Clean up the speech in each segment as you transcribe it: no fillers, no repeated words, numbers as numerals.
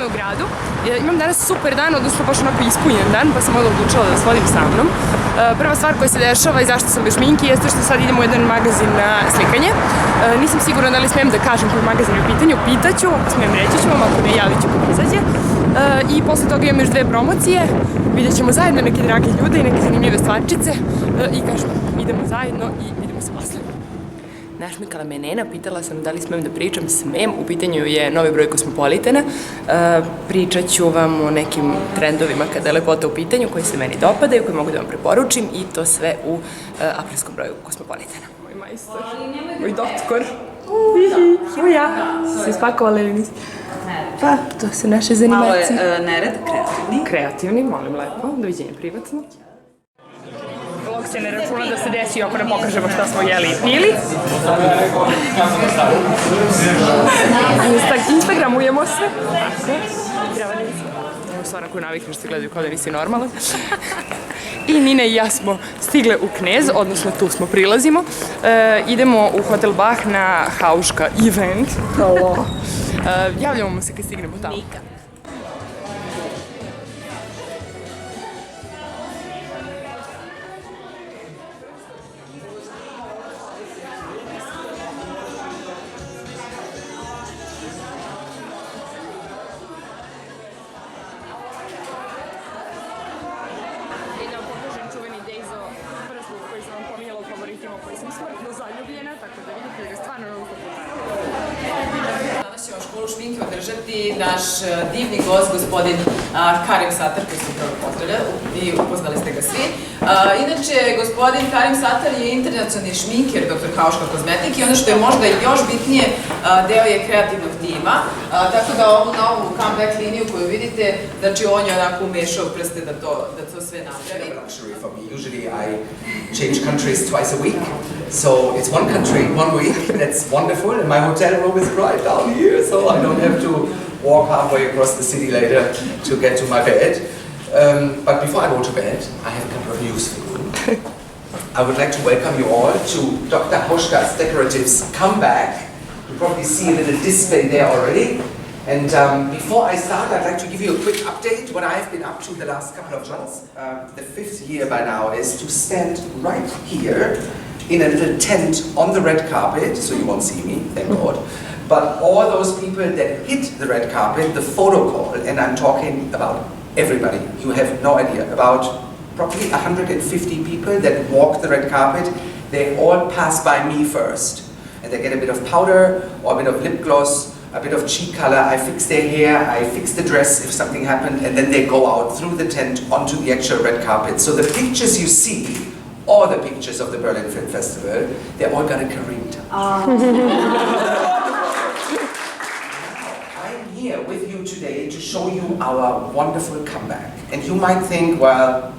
me u gradu. Imam danas super dan, odnosno baš onako ispunjen dan, pa sam odlučila da vas vodim sa mnom. Prva stvar koja se dešava i zašto sam bez šminke jeste što sad idemo u jedan magazin na slikanje. Nisam sigurna da li smijem da kažem koji magazin je u pitanju, pitaću, smijem reći ću vam, ako ne javit ću kako izađe. I posle toga imam još 2 promocije, vidjet ćemo zajedno neke drage ljude i neke zanimljive stvarčice i kažem, idemo zajedno i vidimo se posle. Našmikala me Nena, pitala sam da li smem da pričam, smem, u pitanju je novi broj Cosmopolitana. Pričat ću vam o nekim trendovima kada je lepota u pitanju koji se meni dopadaju, koje mogu da vam preporučim i to sve u aprilskom broju Cosmopolitana. Moj majstor, moj dotkor. Juja, se spakovali ili niste? Pa, to su naše zanimacije. Malo je nered, kreativni. Kreativni, molim lepo, doviđenja privatno. Vlog se ne računa da se desi ako ne pokažemo šta smo jeli i pili. Instagramujemo se. Evo stvarno koju navikneš se gledaju kao da nisi normalan. I Nina i ja smo stigle u Knez, odnosno tu smo prilazimo. Idemo u Hotel Bach na Hauschka event. Javljamo se kad stignemo tamo. Danas će vam školu šminke održati naš divni gost, gospodin Karim Sattar, koji se upravo pozdravlja i upoznali ste ga svi. Inače, gospodin Karim Sattar je internacionalni šminker dr. Hauschka kozmetike i ono što je možda još bitnije, deo je kreativnog tima, tako da ovu novu comeback liniju koju vidite, znači on je onako umešao prste da to sve napravi. Luxury for me. Usually I change countries twice a week, so it's one country, 1 week. That's wonderful, and my hotel room is right down here, so I don't have to walk halfway across the city later to get to my bed. But before I go to bed, I have a couple of news for you. I would like to welcome you all to Dr. Hauschka's Decoratives Comeback. You probably see a little display there already. And before I start, I'd like to give you a quick update what I've been up to the last couple of months. The 5th year by now is to stand right here in a little tent on the red carpet, so you won't see me, thank God. But all those people that hit the red carpet, the photo call, and I'm talking about everybody, you have no idea, about probably 150 people that walk the red carpet, they all pass by me first. And they get a bit of powder or a bit of lip gloss, a bit of cheek color, I fix their hair, I fix the dress if something happened, and then they go out through the tent onto the actual red carpet. So the pictures you see, all the pictures of the Berlin Film Festival, they all got a Korean touch. I'm here with you today to show you our wonderful comeback. And you might think, well,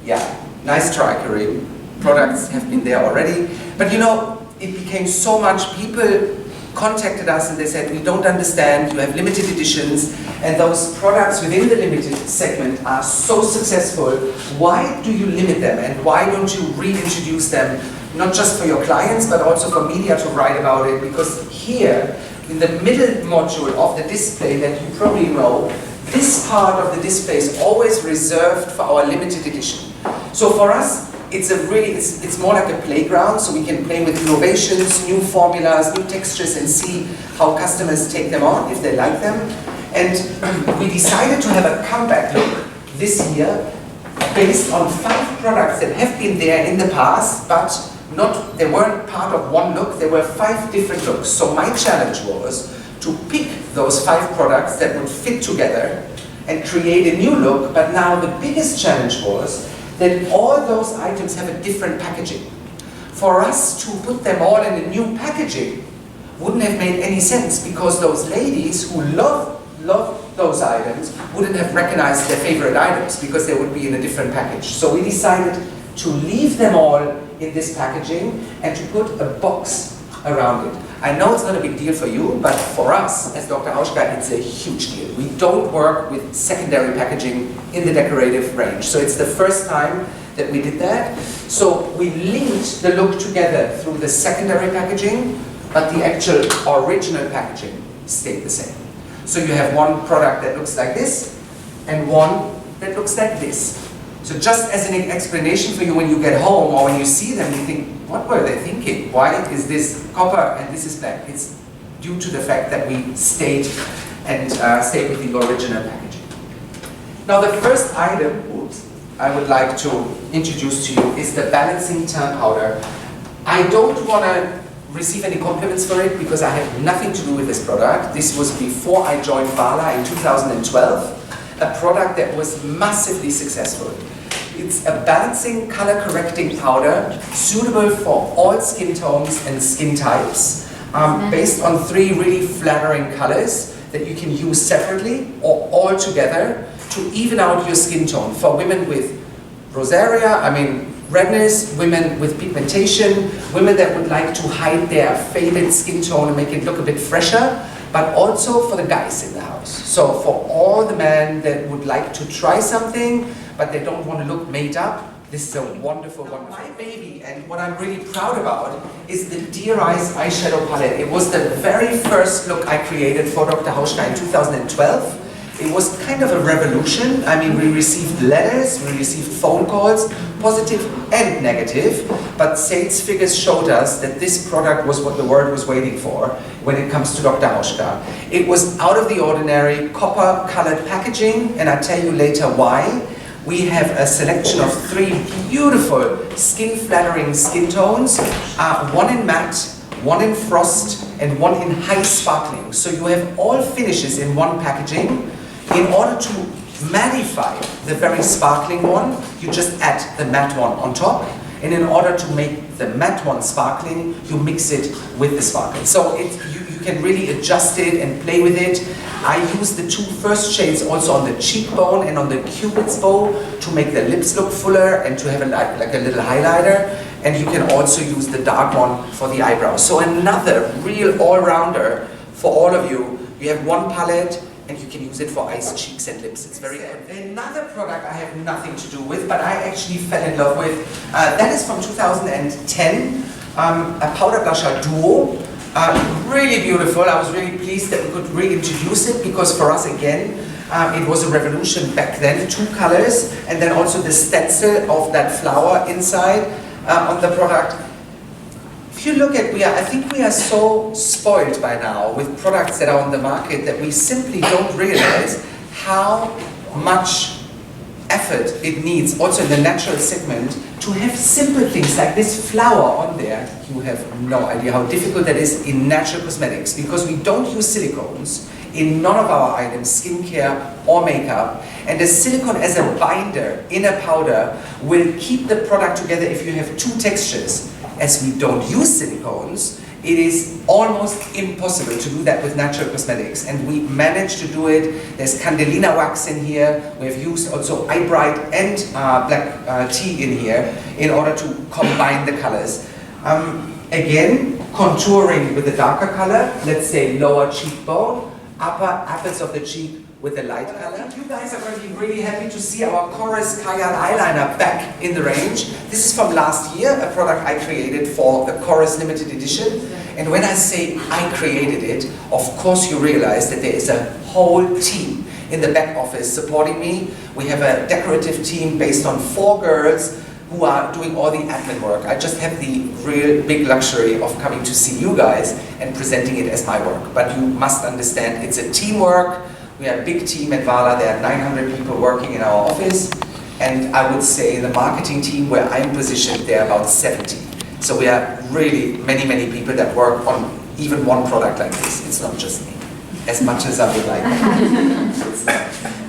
yeah, nice try, Kareem. Products have been there already. But you know, it became so much, people contacted us and they said, we don't understand, you have limited editions, and those products within the limited segment are so successful, why do you limit them and why don't you reintroduce them, not just for your clients but also for media to write about it, because here, in the middle module of the display that you probably know, this part of the display is always reserved for our limited edition. So for us, it's more like a playground, so we can play with innovations, new formulas, new textures, and see how customers take them on, if they like them. And we decided to have a comeback look this year based on 5 products that have been there in the past, but they weren't part of one look, there were 5 different looks. So my challenge was to pick those 5 products that would fit together and create a new look, but now the biggest challenge was that all those items have a different packaging. For us to put them all in a new packaging wouldn't have made any sense, because those ladies who love those items wouldn't have recognized their favorite items because they would be in a different package. So we decided to leave them all in this packaging and to put a box around it. I know it's not a big deal for you, but for us, as Dr. Hauschka, it's a huge deal. We don't work with secondary packaging in the decorative range. So it's the first time that we did that. So we linked the look together through the secondary packaging, but the actual original packaging stayed the same. So you have one product that looks like this, and one that looks like this. So just as an explanation for you, when you get home or when you see them, you think, what were they thinking? Why is this copper and this is black? It's due to the fact that we stayed with the original packaging. Now the first item, I would like to introduce to you is the balancing teint powder. I don't want to receive any compliments for it because I have nothing to do with this product. This was before I joined Wala in 2012, a product that was massively successful. It's a balancing color correcting powder suitable for all skin tones and skin types, based on 3 really flattering colors that you can use separately or all together to even out your skin tone. For women with rosacea, redness, women with pigmentation, women that would like to hide their faded skin tone and make it look a bit fresher, but also for the guys in the house. So for all the men that would like to try something, but they don't want to look made up, this is a wonderful, wonderful. My baby, and what I'm really proud about, is the Dior Eyes eyeshadow palette. It was the very first look I created for Dr. Hauschka in 2012. It was kind of a revolution. We received letters, we received phone calls, positive and negative, but sales figures showed us that this product was what the world was waiting for when it comes to Dr. Hauschka. It was out of the ordinary, copper-colored packaging, and I'll tell you later why. We have a selection of 3 beautiful skin-flattering skin tones, one in matte, one in frost, and one in high sparkling. So you have all finishes in one packaging. In order to magnify the very sparkling one, you just add the matte one on top. And in order to make the matte one sparkling, you mix it with the sparkling. So you can really adjust it and play with it. I use the 2 first shades also on the cheekbone and on the cupid's bow to make the lips look fuller and to have like a little highlighter. And you can also use the dark one for the eyebrows. So another real all-rounder for all of you. You have one palette, and you can use it for eyes, cheeks and lips. It's very good. Another product I have nothing to do with, but I actually fell in love with, that is from 2010, a powder blusher duo. Really beautiful. I was really pleased that we could reintroduce it because for us again, it was a revolution back then. 2 colors and then also the stencil of that flower inside on the product. If you look at, I think we are so spoiled by now with products that are on the market that we simply don't realize how much effort it needs, also in the natural segment, to have simple things like this flower on there. You have no idea how difficult that is in natural cosmetics because we don't use silicones in none of our items, skincare or makeup. And the silicone as a binder in a powder will keep the product together if you have 2 textures. As we don't use silicones, it is almost impossible to do that with natural cosmetics, and we managed to do it. There's Candelina wax in here. We have used also eye bright and black tea in here in order to combine the colors. Again, contouring with the darker color, let's say lower cheekbone, upper apples of the cheek with the light color. You guys are going to be really happy to see our Chorus Kayan eyeliner back in the range. This is from last year, a product I created for the Chorus limited edition. And when I say I created it, of course you realize that there is a whole team in the back office supporting me. We have a decorative team based on 4 girls who are doing all the admin work. I just have the real big luxury of coming to see you guys and presenting it as my work. But you must understand, it's a teamwork. We are a big team at Wala. There are 900 people working in our office. And I would say the marketing team where I'm positioned, there are about 70. So we are really many, many people that work on even one product like this. It's not just me, as much as I would like.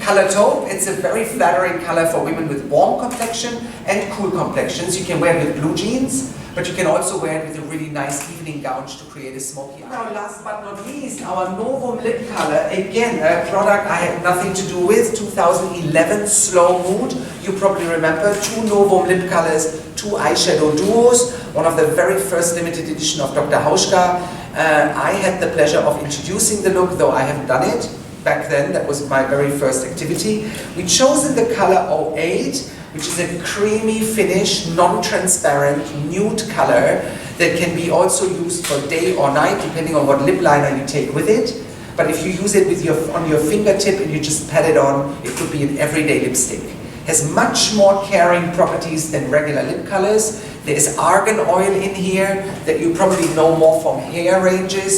Color taupe, it's a very flattering color for women with warm complexion and cool complexions. You can wear it with blue jeans, but you can also wear it with a really nice evening gown to create a smoky eye. Now last but not least, our Novum lip color. Again, a product I had nothing to do with. 2011 Slow Mood. You probably remember 2 Novum lip colors, 2 eyeshadow duos. One of the very first limited edition of Dr. Hauschka. I had the pleasure of introducing the look, though I haven't done it back then. That was my very first activity. We chosen the color 08, which is a creamy finish, non-transparent, nude color that can be also used for day or night, depending on what lip liner you take with it. but if you use it with on your fingertip and you just pat it on, it could be an everyday lipstick. Has much more caring properties than regular lip colors. There's argan oil in here that you probably know more from hair ranges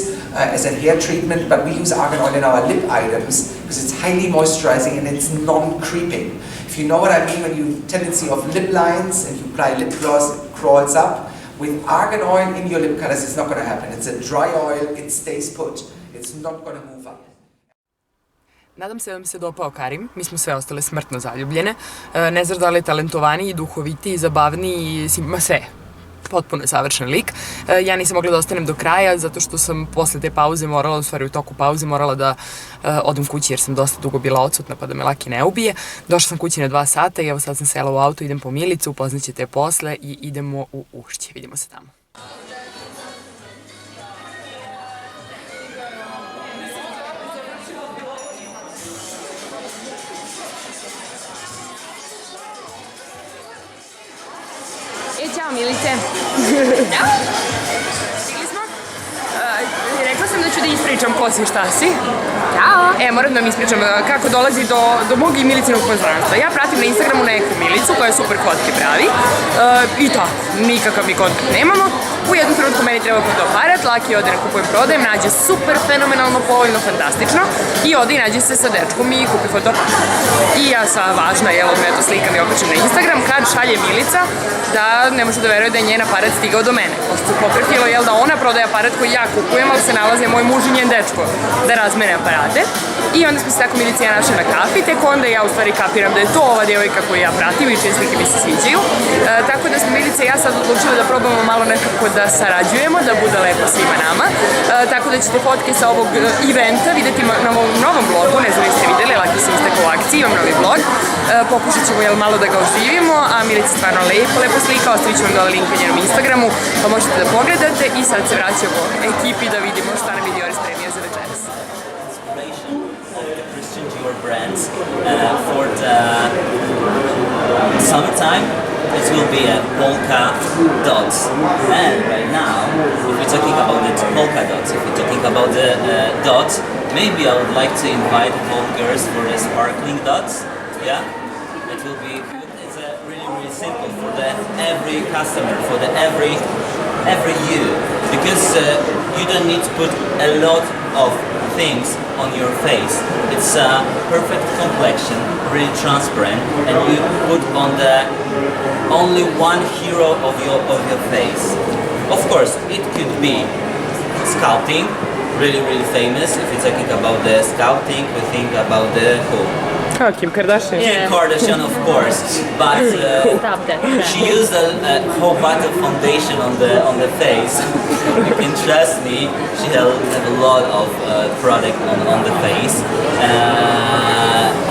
as a hair treatment, but we use argan oil in our lip items because it's highly moisturizing and it's non-creeping. If you know what I mean, when you tendency of lip lines and you apply lip gloss, it crawls up. With argan oil in your lip colors, it's not going to happen. It's a dry oil, it stays put. It's not going to move up. Nadam se da vam se dopao Karim, mi smo sve ostale smrtno zaljubljene. Ne znam da li je talentovaniji, duhovitiji, zabavniji, ma sve. Potpuno je savršen lik. Ja nisam mogla da ostanem do kraja zato što sam posle te pauze morala, u stvari u toku pauze morala da odem kući jer sam dosta dugo bila odsutna pa da me Laki ne ubije. Došla sam kući na 2 sata i evo sad sam sela u auto, idem po Milicu, upoznaćete je posle i idemo u Ušće. Vidimo se tamo. Ćao Milice. Ćao. Stigli smo. Rekla sam da ću da ispričam ko si, šta si. Ćao. Moram da vam ispričam kako dolazi do mog i Milicinog poznanstva. Ja pratim na Instagramu neku Milicu koja super fotke pravi. I tako, nikakav mi kontakt nemamo. U jednom trenutku meni treba fotoaparat, Laki ode na kupujem prodajem, nađe super, fenomenalno, povoljno, fantastično i ode i nađe se sa dečkom i kupi fotoaparat. I ja sa važna, jel, eto slikam i okačem na Instagram kad šalje Milica da ne može da veruje da je njen aparat stigao do mene. Pošto se pokretilo, jel, da ona prodaje aparat koji ja kupujem, ali se nalaze moj muž i njen dečko da razmene aparate. I onda smo se tako Milica i ja našli na kafi, tek onda ja u stvari kapiram da je to ova djevojka koju ja pratim i čije slike mi se sviđaju. Tako da smo Milica i ja sad odlučili da probamo malo nekako da sarađujemo, da bude lepo svima nama. Tako da ćete fotke sa ovog eventa vidjeti na ovom novom blogu, ne znam da ste vidjeli, Laki se istekao u akciji, imam novi blog. Pokušat ćemo jel malo da ga oživimo, a Milica stvarno lepo slika, ostavit ću vam dole link na njenom Instagramu, pa možete da pogledate i sad se vraćamo ekipi da vidimo šta nam je Dior spremio za večeras. Dior brands for the summertime. It will be a polka dots, and right now, if we're talking about the polka dots, if we're talking about the dots, maybe I would like to invite all girls for the sparkling dots. Yeah, it will be. It's really simple for the every customer, for the every you, because you don't need to put a lot of things on your face. It's a perfect complexion, really transparent, and you put on the only one hero of your face. Of course, it could be sculpting, really famous. If you're talking about the sculpting, we think about the who? Kim Kardashian. Kim Kardashian, of course, but she used a whole bunch of foundation on the face. You can trust me, she have a lot of product on the face.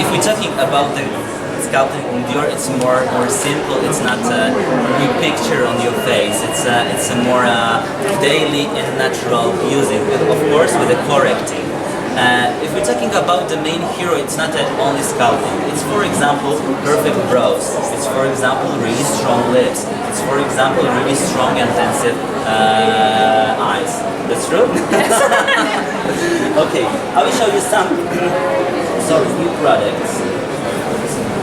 If we're talking about the sculpting in Dior, it's more simple. It's not a new picture on your face. It's a more daily and natural using, of course, with the correcting. If we're talking about the main hero, it's not only sculpting. It's, for example, perfect brows. It's, for example, really strong lips. It's, for example, really strong, intensive eyes. That's true? Okay, I will show you some new products.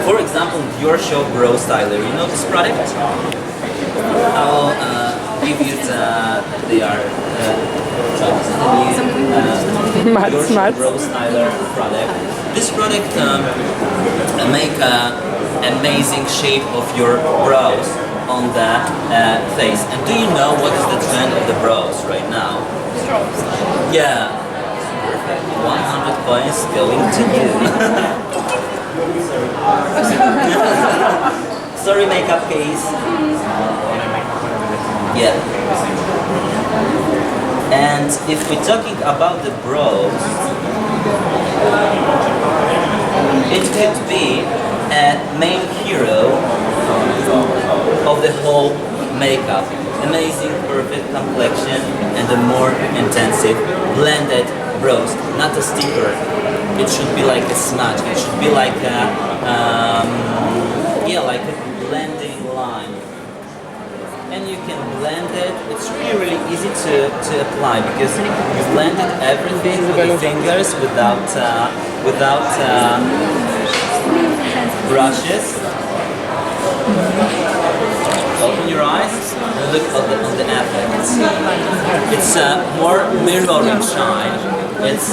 For example, Dior Show Brow Styler. You know this product? I'll give you they are Dior Brow Styler product. This product make amazing shape of your brows on the face. And do you know what is the trend of the brows right now? Yeah. Perfect. 100 points going to you. Sorry, makeup case. Yeah. And if we're talking about the brows, it could be a main hero of the whole makeup. Amazing, perfect complexion and a more intensive blended brows, not a sticker. It should be like a smudge. It should be like a, like a blending line. and you can blend it. It's really easy to apply because you blended everything with the fingers without brushes. Open your eyes and look on the effect. It's more mirroring shine. It's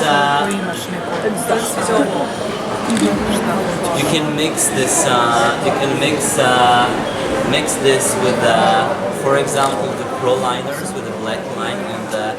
you can mix this. You can mix this with, for example, the pro liners with the black line and the